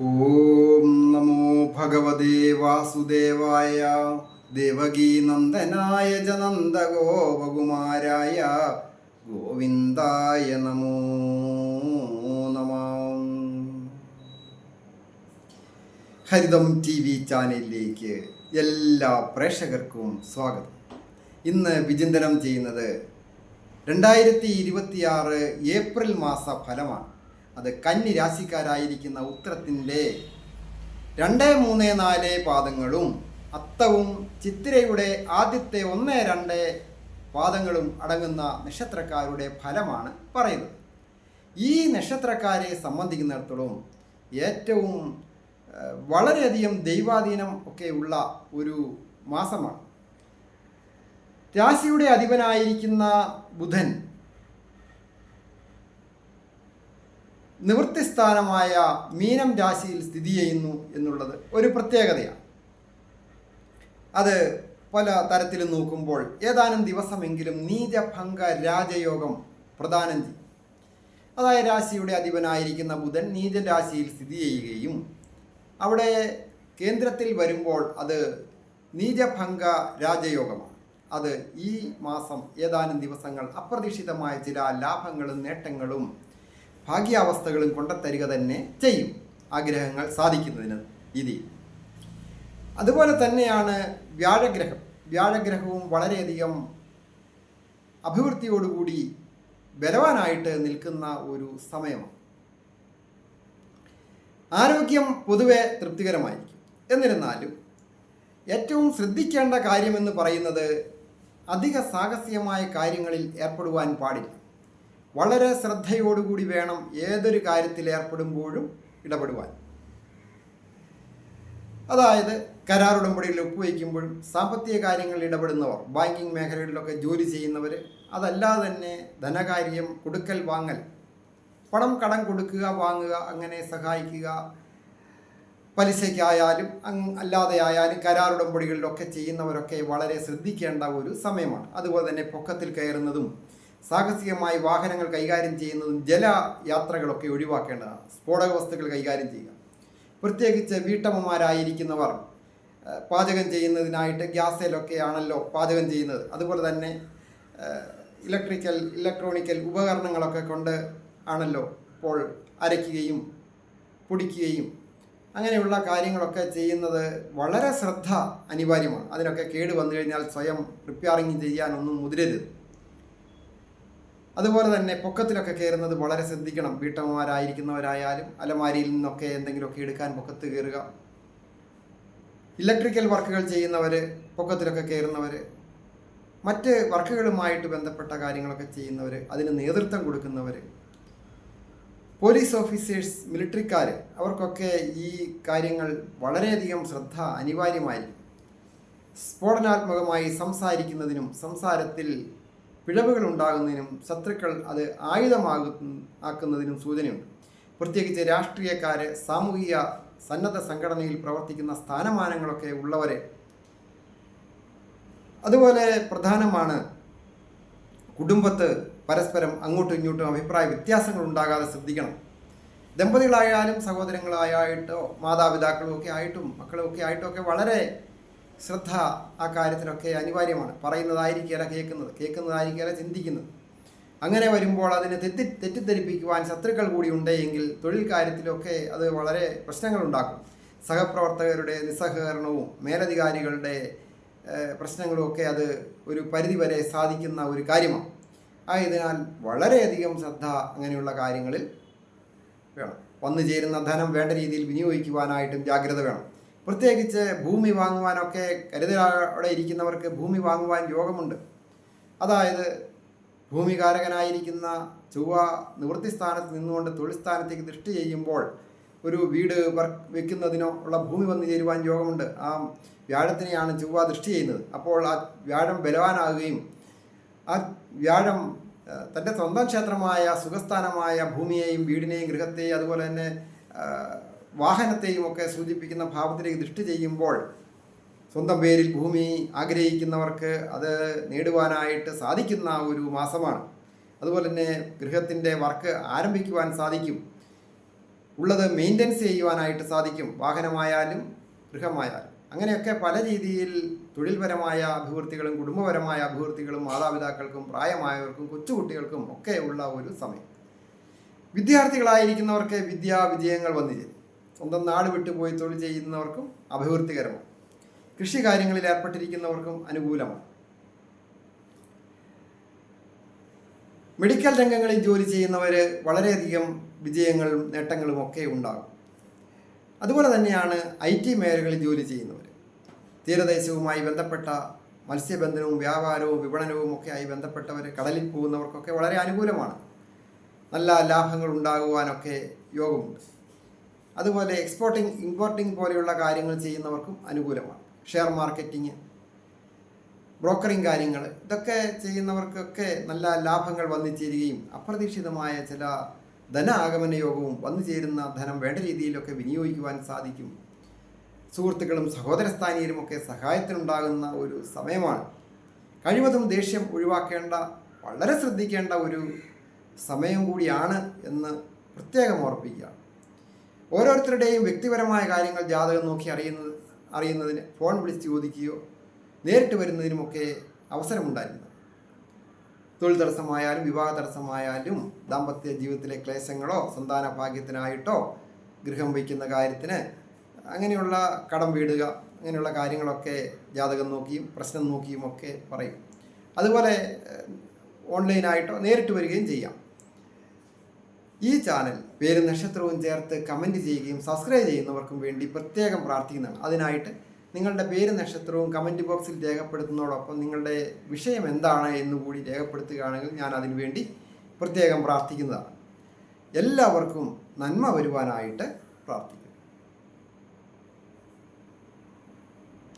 ഓം നമോ ഭഗവതേ വാസുദേവായ ദേവകീനന്ദനായ ച നന്ദഗോപകുമാരായ ഗോവിന്ദായ നമോ നമഃ. ഹരിതം ടി വി ചാനലിലേക്ക് എല്ലാ പ്രേക്ഷകർക്കും സ്വാഗതം. ഇന്ന് വിചിന്തനം ചെയ്യുന്നത് 2026 ഏപ്രിൽ മാസ ഫലമാണ്. അത് കന്നി രാശിക്കാരായിരിക്കുന്ന ഉത്തരത്തിൻ്റെ 2, 3, 4 പാദങ്ങളും അത്തവും ചിത്തിരയുടെ ആദ്യത്തെ 1, 2 പാദങ്ങളും അടങ്ങുന്ന നക്ഷത്രക്കാരുടെ ഫലമാണ് പറയുന്നത്. ഈ നക്ഷത്രക്കാരെ സംബന്ധിക്കുന്നിടത്തോളം ഏറ്റവും വളരെയധികം ദൈവാധീനം ഒക്കെ ഉള്ള ഒരു മാസമാണ്. രാശിയുടെ അധിപനായിരിക്കുന്ന ബുധൻ നിവൃത്തിസ്ഥാനമായ മീനം രാശിയിൽ സ്ഥിതി ചെയ്യുന്നു എന്നുള്ളത് ഒരു പ്രത്യേകതയാണ്. അത് പല തരത്തിലും നോക്കുമ്പോൾ ഏതാനും ദിവസമെങ്കിലും നീചഭംഗ രാജയോഗം പ്രദാനം ചെയ്യും. അതായത് രാശിയുടെ അധിപനായിരിക്കുന്ന ബുധൻ നീചരാശിയിൽ സ്ഥിതി ചെയ്യുകയും അവിടെ കേന്ദ്രത്തിൽ വരുമ്പോൾ അത് നീചഭംഗ രാജയോഗമാണ്. അത് ഈ മാസം ഏതാനും ദിവസങ്ങൾ അപ്രതീക്ഷിതമായ ചില ലാഭങ്ങളും നേട്ടങ്ങളും ഭാഗ്യാവസ്ഥകളും കൊണ്ടുത്തരിക തന്നെ ചെയ്യും, ആഗ്രഹങ്ങൾ സാധിക്കുന്നതിന് രീതി. അതുപോലെ തന്നെയാണ് വ്യാഴഗ്രഹവും വളരെയധികം അഭിവൃദ്ധിയോടുകൂടി ബലവാനായിട്ട് നിൽക്കുന്ന ഒരു സമയമാണ്. ആരോഗ്യം പൊതുവെ തൃപ്തികരമായിരിക്കും. എന്നിരുന്നാലും ഏറ്റവും ശ്രദ്ധിക്കേണ്ട കാര്യമെന്ന് പറയുന്നത് അധിക സാഹസികമായ കാര്യങ്ങളിൽ ഏർപ്പെടുവാൻ പാടില്ല. വളരെ ശ്രദ്ധയോടുകൂടി വേണം ഏതൊരു കാര്യത്തിൽ ഏർപ്പെടുമ്പോഴും ഇടപെടുവാൻ. അതായത് കരാറുടമ്പടിയിൽ ഒപ്പുവയ്ക്കുമ്പോഴും സാമ്പത്തിക കാര്യങ്ങളിൽ ഇടപെടുന്നവർ, ബാങ്കിങ് മേഖലകളിലൊക്കെ ജോലി ചെയ്യുന്നവർ, അതല്ലാതെ തന്നെ ധനകാര്യം, കൊടുക്കൽ വാങ്ങൽ, പണം കടം കൊടുക്കുക വാങ്ങുക, അങ്ങനെ സഹായിക്കുക, പലിശയ്ക്കായാലും അല്ലാതെ ആയാലും കരാറുടമ്പടികളിലൊക്കെ ചെയ്യുന്നവരൊക്കെ വളരെ ശ്രദ്ധിക്കേണ്ട ഒരു സമയമാണ്. അതുപോലെ തന്നെ പൊക്കത്തിൽ കയറുന്നതും സാഹസികമായി വാഹനങ്ങൾ കൈകാര്യം ചെയ്യുന്നതും ജലയാത്രകളൊക്കെ ഒഴിവാക്കേണ്ടതാണ്. സ്ഫോടക വസ്തുക്കൾ കൈകാര്യം ചെയ്യുക. പ്രത്യേകിച്ച് വീട്ടമ്മമാരായിരിക്കുന്നവർ പാചകം ചെയ്യുന്നതിനായിട്ട് ഗ്യാസിലൊക്കെ ആണല്ലോ പാചകം ചെയ്യുന്നത്. അതുപോലെ തന്നെ ഇലക്ട്രോണിക്കൽ ഉപകരണങ്ങളൊക്കെ കൊണ്ട് ആണല്ലോ ഇപ്പോൾ അരയ്ക്കുകയും പൊടിക്കുകയും അങ്ങനെയുള്ള കാര്യങ്ങളൊക്കെ ചെയ്യുന്നത്. വളരെ ശ്രദ്ധ അനിവാര്യമാണ്. അതിനൊക്കെ കേട് വന്നു കഴിഞ്ഞാൽ സ്വയം റിപ്പയറിങ് ചെയ്യാനൊന്നും മുതിരരുത്. അതുപോലെ തന്നെ പൊക്കത്തിലൊക്കെ കയറുന്നത് വളരെ ശ്രദ്ധിക്കണം. വീട്ടമ്മമാരായിരിക്കുന്നവരായാലും അലമാരിയിൽ നിന്നൊക്കെ എന്തെങ്കിലുമൊക്കെ എടുക്കാൻ പൊക്കത്ത് കയറുക. ഇലക്ട്രിക്കൽ വർക്കുകൾ ചെയ്യുന്നവർ, പൊക്കത്തിലൊക്കെ കയറുന്നവർ, മറ്റ് വർക്കുകളുമായിട്ട് ബന്ധപ്പെട്ട കാര്യങ്ങളൊക്കെ ചെയ്യുന്നവർ, അതിന് നേതൃത്വം കൊടുക്കുന്നവർ, പോലീസ് ഓഫീസേഴ്സ്, മിലിറ്ററിക്കാർ, അവർക്കൊക്കെ ഈ കാര്യങ്ങൾ വളരെയധികം ശ്രദ്ധ അനിവാര്യമായിരിക്കും. സ്ഫോടനാത്മകമായി സംസാരിക്കുന്നതിനും സംസാരത്തിൽ പിഴവുകൾ ഉണ്ടാകുന്നതിനും ശത്രുക്കൾ അത് ആയുധമാക്കുന്നതിനും സൂചനയുണ്ട്. പ്രത്യേകിച്ച് രാഷ്ട്രീയക്കാർ, സാമൂഹിക സന്നദ്ധ സംഘടനയിൽ പ്രവർത്തിക്കുന്ന സ്ഥാനമാനങ്ങളൊക്കെ ഉള്ളവരെ. അതുപോലെ പ്രധാനമാണ് കുടുംബത്ത് പരസ്പരം അങ്ങോട്ടും ഇങ്ങോട്ടും അഭിപ്രായ വ്യത്യാസങ്ങൾ ഉണ്ടാകാതെ ശ്രദ്ധിക്കണം. ദമ്പതികളായാലും സഹോദരങ്ങളായിട്ടോ മാതാപിതാക്കളും ഒക്കെ ആയിട്ടും മക്കളും ഒക്കെ ആയിട്ടും ഒക്കെ വളരെ ശ്രദ്ധ ആ കാര്യത്തിലൊക്കെ അനിവാര്യമാണ്. പറയുന്നതായിരിക്കില്ല കേൾക്കുന്നതായിരിക്കില്ല ചിന്തിക്കുന്നത്. അങ്ങനെ വരുമ്പോൾ അതിനെ തെറ്റിദ്ധരിപ്പിക്കുവാൻ ശത്രുക്കൾ കൂടി ഉണ്ടെങ്കിൽ തൊഴിൽ കാര്യത്തിലൊക്കെ അത് വളരെ പ്രശ്നങ്ങളുണ്ടാക്കും. സഹപ്രവർത്തകരുടെ നിസ്സഹകരണവും മേലധികാരികളുടെ പ്രശ്നങ്ങളുമൊക്കെ അത് ഒരു പരിധിവരെ സാധിക്കുന്ന ഒരു കാര്യമാണ്. ആയതിനാൽ വളരെയധികം ശ്രദ്ധ അങ്ങനെയുള്ള കാര്യങ്ങളിൽ വേണം. വന്നു ചേരുന്ന ധനം വേണ്ട രീതിയിൽ വിനിയോഗിക്കുവാനായിട്ടും ജാഗ്രത വേണം. പ്രത്യേകിച്ച് ഭൂമി വാങ്ങുവാനൊക്കെ കരുതലോടെ ഇരിക്കുന്നവർക്ക് ഭൂമി വാങ്ങുവാൻ യോഗമുണ്ട്. അതായത് ഭൂമികാരകനായിരിക്കുന്ന ചൊവ്വ നിവൃത്തി സ്ഥാനത്ത് നിന്നുകൊണ്ട് തൊഴിൽ സ്ഥാനത്തേക്ക് ദൃഷ്ടി ചെയ്യുമ്പോൾ ഒരു വീട് വെക്കുന്നതിനോ ഉള്ള ഭൂമി വന്നു ചേരുവാൻ യോഗമുണ്ട്. ആ വ്യാഴത്തിനെയാണ് ചൊവ്വ ദൃഷ്ടി ചെയ്യുന്നത്. അപ്പോൾ ആ വ്യാഴം ബലവാനാകുകയും ആ വ്യാഴം തൻ്റെ സ്വന്തം ക്ഷേത്രമായ സുഖസ്ഥാനമായ ഭൂമിയെയും വീടിനെയും ഗൃഹത്തെയും അതുപോലെ തന്നെ വാഹനത്തെയും ഒക്കെ സൂചിപ്പിക്കുന്ന ഭാവത്തിലേക്ക് ദൃഷ്ടി ചെയ്യുമ്പോൾ സ്വന്തം പേരിൽ ഭൂമി ആഗ്രഹിക്കുന്നവർക്ക് അത് നേടുവാനായിട്ട് സാധിക്കുന്ന ഒരു മാസമാണ്. അതുപോലെ തന്നെ ഗൃഹത്തിൻ്റെ വർക്ക് ആരംഭിക്കുവാൻ സാധിക്കും. ഉള്ളത് മെയിൻ്റനൻസ് ചെയ്യുവാനായിട്ട് സാധിക്കും. വാഹനമായാലും ഗൃഹമായാലും അങ്ങനെയൊക്കെ പല രീതിയിൽ തൊഴിൽപരമായ അഭിവൃദ്ധികളും കുടുംബപരമായ അഭിവൃദ്ധികളും മാതാപിതാക്കൾക്കും പ്രായമായവർക്കും കൊച്ചുകുട്ടികൾക്കും ഒക്കെ ഉള്ള ഒരു സമയം. വിദ്യാർത്ഥികളായിരിക്കുന്നവർക്ക് വിദ്യാവിജയങ്ങൾ വന്നു ചേരും. സ്വന്തം നാട് വിട്ടുപോയി തൊഴിൽ ചെയ്യുന്നവർക്കും അഭിവൃദ്ധികരമാണ്. കൃഷി കാര്യങ്ങളിൽ ഏർപ്പെട്ടിരിക്കുന്നവർക്കും അനുകൂലമാണ്. മെഡിക്കൽ രംഗങ്ങളിൽ ജോലി ചെയ്യുന്നവർ വളരെയധികം വിജയങ്ങളും നേട്ടങ്ങളും ഒക്കെ ഉണ്ടാകും. അതുപോലെ തന്നെയാണ് IT മേഖലകളിൽ ജോലി ചെയ്യുന്നവർ. തീരദേശവുമായി ബന്ധപ്പെട്ട മത്സ്യബന്ധനവും വ്യാപാരവും വിപണനവും ഒക്കെ ആയി ബന്ധപ്പെട്ടവർ, കടലിൽ പോകുന്നവർക്കൊക്കെ വളരെ അനുകൂലമാണ്. നല്ല ലാഭങ്ങൾ ഉണ്ടാകുവാനൊക്കെ യോഗമുണ്ട്. അതുപോലെ എക്സ്പോർട്ടിങ് ഇമ്പോർട്ടിങ് പോലെയുള്ള കാര്യങ്ങൾ ചെയ്യുന്നവർക്കും അനുകൂലമാണ്. ഷെയർ മാർക്കറ്റിങ്, ബ്രോക്കറിങ് കാര്യങ്ങൾ, ഇതൊക്കെ ചെയ്യുന്നവർക്കൊക്കെ നല്ല ലാഭങ്ങൾ വന്നു ചേരുകയും അപ്രതീക്ഷിതമായ ചില ധന ആഗമന യോഗവും വന്നു ചേരുന്ന ധനം വേണ്ട രീതിയിലൊക്കെ വിനിയോഗിക്കുവാൻ സാധിക്കും. സുഹൃത്തുക്കളും സഹോദരസ്ഥാനീയരുമൊക്കെ സഹായത്തിനുണ്ടാകുന്ന ഒരു സമയമാണ്. കഴിവതും ദേഷ്യം ഒഴിവാക്കേണ്ട, വളരെ ശ്രദ്ധിക്കേണ്ട ഒരു സമയം കൂടിയാണ് എന്ന് പ്രത്യേകം ഓർപ്പിക്കുക. ഓരോരുത്തരുടെയും വ്യക്തിപരമായ കാര്യങ്ങൾ ജാതകം നോക്കി അറിയുന്നതിന് ഫോൺ വിളിച്ച് ചോദിക്കുകയോ നേരിട്ട് വരുന്നതിനുമൊക്കെ അവസരമുണ്ടായിരുന്നു. തൊഴിൽ തടസ്സമായാലും വിവാഹ തടസ്സമായാലും ദാമ്പത്യ ജീവിതത്തിലെ ക്ലേശങ്ങളോ സന്താന ഭാഗ്യത്തിനായിട്ടോ ഗൃഹം വയ്ക്കുന്ന കാര്യത്തിന് അങ്ങനെയുള്ള കടം വീടുക അങ്ങനെയുള്ള കാര്യങ്ങളൊക്കെ ജാതകം നോക്കിയും പ്രശ്നം നോക്കിയും ഒക്കെ പറയും. അതുപോലെ ഓൺലൈനായിട്ടോ നേരിട്ട് വരികയും ചെയ്യാം. ഈ ചാനൽ പേരും നക്ഷത്രവും ചേർത്ത് കമൻറ്റ് ചെയ്യുകയും സബ്സ്ക്രൈബ് ചെയ്യുന്നവർക്കും വേണ്ടി പ്രത്യേകം പ്രാർത്ഥിക്കുന്നതാണ്. അതിനായിട്ട് നിങ്ങളുടെ പേരും നക്ഷത്രവും കമൻറ്റ് ബോക്സിൽ രേഖപ്പെടുത്തുന്നതോടൊപ്പം നിങ്ങളുടെ വിഷയം എന്താണ് എന്നുകൂടി രേഖപ്പെടുത്തുകയാണെങ്കിൽ ഞാൻ അതിനുവേണ്ടി പ്രത്യേകം പ്രാർത്ഥിക്കുന്നതാണ്. എല്ലാവർക്കും നന്മ വരുവാനായിട്ട് പ്രാർത്ഥിക്കുന്നു.